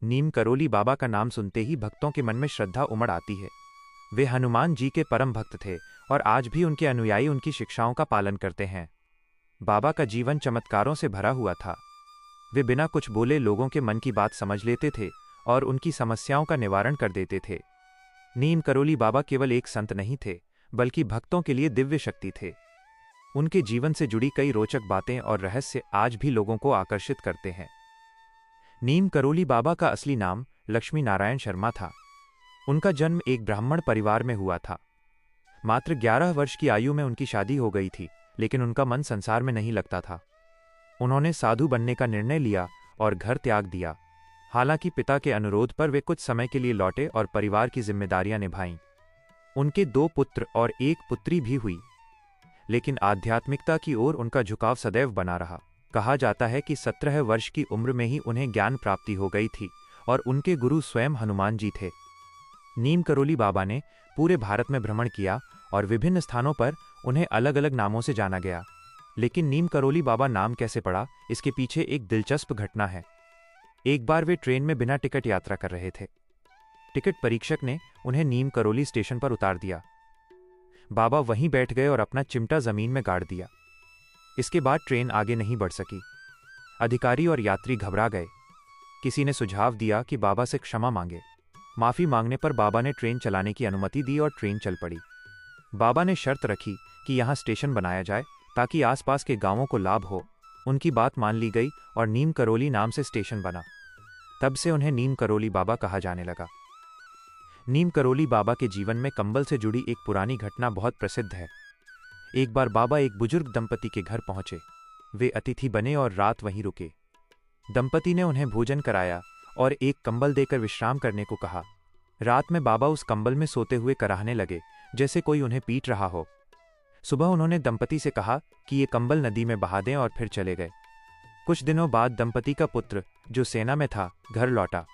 नीम करोली बाबा का नाम सुनते ही भक्तों के मन में श्रद्धा उमड़ आती है। वे हनुमान जी के परम भक्त थे और आज भी उनके अनुयायी उनकी शिक्षाओं का पालन करते हैं। बाबा का जीवन चमत्कारों से भरा हुआ था। वे बिना कुछ बोले लोगों के मन की बात समझ लेते थे और उनकी समस्याओं का निवारण कर देते थे। नीम करोली बाबा केवल एक संत नहीं थे, बल्कि भक्तों के लिए दिव्य शक्ति थे। उनके जीवन से जुड़ी कई रोचक बातें और रहस्य आज भी लोगों को आकर्षित करते हैं। नीम करोली बाबा का असली नाम लक्ष्मी नारायण शर्मा था। उनका जन्म एक ब्राह्मण परिवार में हुआ था। मात्र 11 वर्ष की आयु में उनकी शादी हो गई थी, लेकिन उनका मन संसार में नहीं लगता था। उन्होंने साधु बनने का निर्णय लिया और घर त्याग दिया। हालांकि पिता के अनुरोध पर वे कुछ समय के लिए लौटे और परिवार की जिम्मेदारियां निभाईं। उनके 2 पुत्र और 1 पुत्री भी हुई, लेकिन आध्यात्मिकता की ओर उनका झुकाव सदैव बना रहा। कहा जाता है कि 17 वर्ष की उम्र में ही उन्हें ज्ञान प्राप्ति हो गई थी और उनके गुरु स्वयं हनुमान जी थे। नीम करोली बाबा ने पूरे भारत में भ्रमण किया और विभिन्न स्थानों पर उन्हें अलग अलग नामों से जाना गया। लेकिन नीम करोली बाबा नाम कैसे पड़ा, इसके पीछे एक दिलचस्प घटना है। एक बार वे ट्रेन में बिना टिकट यात्रा कर रहे थे। टिकट परीक्षक ने उन्हें नीम करोली स्टेशन पर उतार दिया। बाबा वहीं बैठ गए और अपना चिमटा जमीन में गाड़ दिया। इसके बाद ट्रेन आगे नहीं बढ़ सकी। अधिकारी और यात्री घबरा गए। किसी ने सुझाव दिया कि बाबा से क्षमा मांगे। माफी मांगने पर बाबा ने ट्रेन चलाने की अनुमति दी और ट्रेन चल पड़ी। बाबा ने शर्त रखी कि यहां स्टेशन बनाया जाए ताकि आसपास के गांवों को लाभ हो। उनकी बात मान ली गई और नीम करोली नाम से स्टेशन बना। तब से उन्हें नीम करोली बाबा कहा जाने लगा। नीम करोली बाबा के जीवन में कंबल से जुड़ी एक पुरानी घटना बहुत प्रसिद्ध है। एक बार बाबा एक बुजुर्ग दंपति के घर पहुंचे। वे अतिथि बने और रात वहीं रुके। दंपति ने उन्हें भोजन कराया और एक कंबल देकर विश्राम करने को कहा। रात में बाबा उस कंबल में सोते हुए कराहने लगे, जैसे कोई उन्हें पीट रहा हो। सुबह उन्होंने दंपति से कहा कि ये कंबल नदी में बहा दें और फिर चले गए। कुछ दिनों बाद दंपति का पुत्र, जो सेना में था, घर लौटा।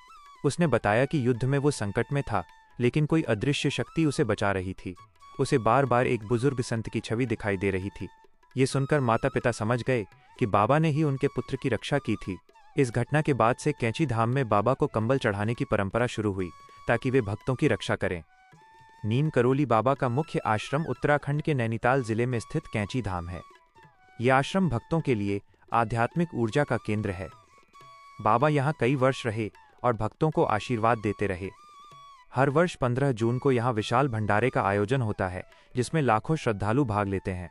उसने बताया कि युद्ध में वो संकट में था, लेकिन कोई अदृश्य शक्ति उसे बचा रही थी। उसे बार बार एक बुजुर्ग संत की छवि दिखाई दे रही थी। ये सुनकर माता पिता समझ गए कि बाबा ने ही उनके पुत्र की रक्षा की थी। इस घटना के बाद से कैंची धाम में बाबा को कंबल चढ़ाने की परंपरा शुरू हुई ताकि वे भक्तों की रक्षा करें। नीम करोली बाबा का मुख्य आश्रम उत्तराखंड के नैनीताल जिले में स्थित कैंची धाम है। यह आश्रम भक्तों के लिए आध्यात्मिक ऊर्जा का केंद्र है। बाबा यहाँ कई वर्ष रहे और भक्तों को आशीर्वाद देते रहे। हर वर्ष 15 जून को यहाँ विशाल भंडारे का आयोजन होता है, जिसमें लाखों श्रद्धालु भाग लेते हैं।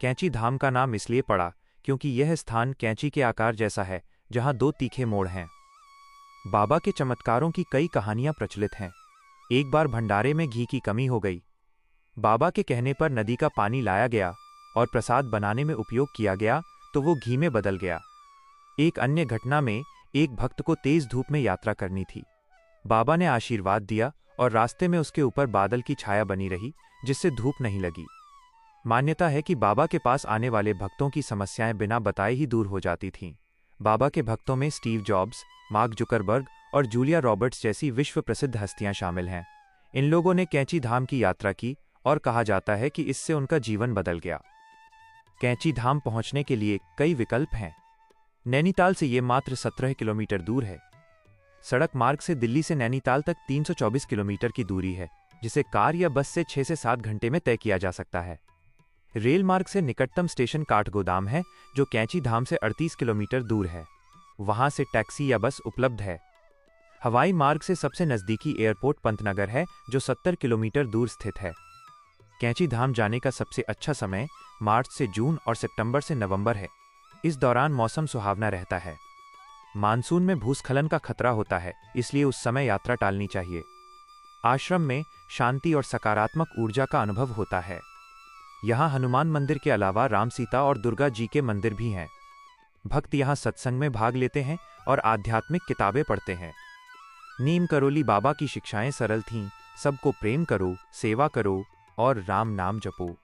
कैंची धाम का नाम इसलिए पड़ा क्योंकि यह स्थान कैंची के आकार जैसा है, जहाँ 2 तीखे मोड़ हैं। बाबा के चमत्कारों की कई कहानियां प्रचलित हैं। एक बार भंडारे में घी की कमी हो गई। बाबा के कहने पर नदी का पानी लाया गया और प्रसाद बनाने में उपयोग किया गया तो वो घी में बदल गया। एक अन्य घटना में एक भक्त को तेज धूप में यात्रा करनी थी। बाबा ने आशीर्वाद दिया और रास्ते में उसके ऊपर बादल की छाया बनी रही, जिससे धूप नहीं लगी। मान्यता है कि बाबा के पास आने वाले भक्तों की समस्याएं बिना बताए ही दूर हो जाती थीं। बाबा के भक्तों में स्टीव जॉब्स, मार्क जुकरबर्ग और जूलिया रॉबर्ट्स जैसी विश्व प्रसिद्ध हस्तियां शामिल हैं। इन लोगों ने कैंची धाम की यात्रा की और कहा जाता है कि इससे उनका जीवन बदल गया। कैंची धाम पहुंचने के लिए कई विकल्प हैं। नैनीताल से ये मात्र 17 किलोमीटर दूर है। सड़क मार्ग से दिल्ली से नैनीताल तक 324 किलोमीटर की दूरी है, जिसे कार या बस से 6 से 7 घंटे में तय किया जा सकता है। रेल मार्ग से निकटतम स्टेशन काठगोदाम है, जो कैंची धाम से 38 किलोमीटर दूर है। वहां से टैक्सी या बस उपलब्ध है। हवाई मार्ग से सबसे नजदीकी एयरपोर्ट पंतनगर है, जो 70 किलोमीटर दूर स्थित है। कैंची धाम जाने का सबसे अच्छा समय मार्च से जून और सितंबर से नवंबर है। इस दौरान मौसम सुहावना रहता है। मानसून में भूस्खलन का खतरा होता है, इसलिए उस समय यात्रा टालनी चाहिए। आश्रम में शांति और सकारात्मक ऊर्जा का अनुभव होता है। यहाँ हनुमान मंदिर के अलावा राम, सीता और दुर्गा जी के मंदिर भी हैं। भक्त यहाँ सत्संग में भाग लेते हैं और आध्यात्मिक किताबें पढ़ते हैं। नीम करोली बाबा की शिक्षाएं सरल थीं। सबको प्रेम करो, सेवा करो और राम नाम जपो।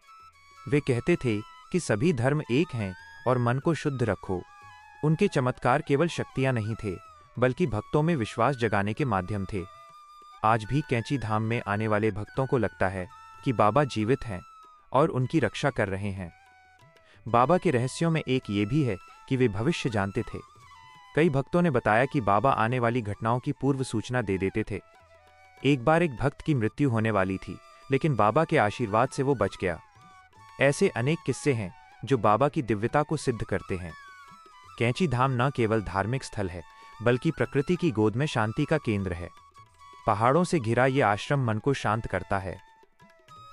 वे कहते थे कि सभी धर्म एक हैं और मन को शुद्ध रखो। उनके चमत्कार केवल शक्तियां नहीं थे, बल्कि भक्तों में विश्वास जगाने के माध्यम थे। आज भी कैंची धाम में आने वाले भक्तों को लगता है कि बाबा जीवित हैं और उनकी रक्षा कर रहे हैं। बाबा के रहस्यों में एक ये भी है कि वे भविष्य जानते थे। कई भक्तों ने बताया कि बाबा आने वाली घटनाओं की पूर्व सूचना दे देते थे। एक बार एक भक्त की मृत्यु होने वाली थी, लेकिन बाबा के आशीर्वाद से वो बच गया। ऐसे अनेक किस्से हैं जो बाबा की दिव्यता को सिद्ध करते हैं। कैंची धाम न केवल धार्मिक स्थल है, बल्कि प्रकृति की गोद में शांति का केंद्र है। पहाड़ों से घिरा ये आश्रम मन को शांत करता है।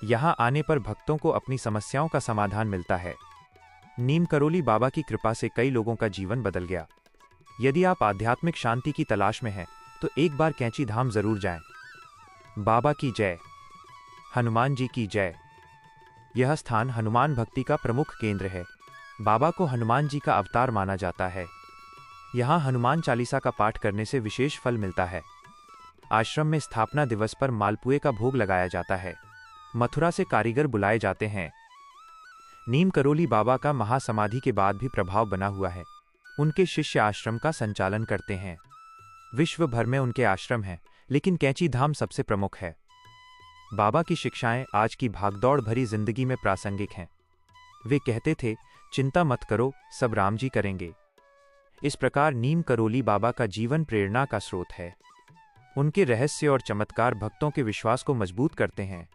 यहाँ आने पर भक्तों को अपनी समस्याओं का समाधान मिलता है। नीम करोली बाबा की कृपा से कई लोगों का जीवन बदल गया। यदि आप आध्यात्मिक शांति की तलाश में हैं, तो एक बार कैंची धाम जरूर जाएं। बाबा की जय। हनुमान जी की जय। यह स्थान हनुमान भक्ति का प्रमुख केंद्र है। बाबा को हनुमान जी का अवतार माना जाता है। यहाँ हनुमान चालीसा का पाठ करने से विशेष फल मिलता है। आश्रम में स्थापना दिवस पर मालपुए का भोग लगाया जाता है। मथुरा से कारीगर बुलाए जाते हैं। नीम करोली बाबा का महासमाधि के बाद भी प्रभाव बना हुआ है। उनके शिष्य आश्रम का संचालन करते हैं। विश्व भर में उनके आश्रम हैं, लेकिन कैंची धाम सबसे प्रमुख है। बाबा की शिक्षाएं आज की भागदौड़ भरी जिंदगी में प्रासंगिक हैं। वे कहते थे, चिंता मत करो, सब राम जी करेंगे। इस प्रकार नीम करोली बाबा का जीवन प्रेरणा का स्रोत है। उनके रहस्य और चमत्कार भक्तों के विश्वास को मजबूत करते हैं।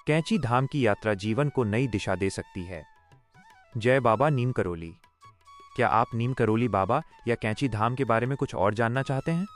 कैंची धाम की यात्रा जीवन को नई दिशा दे सकती है। जय बाबा नीम करोली। क्या आप नीम करोली बाबा या कैंची धाम के बारे में कुछ और जानना चाहते हैं?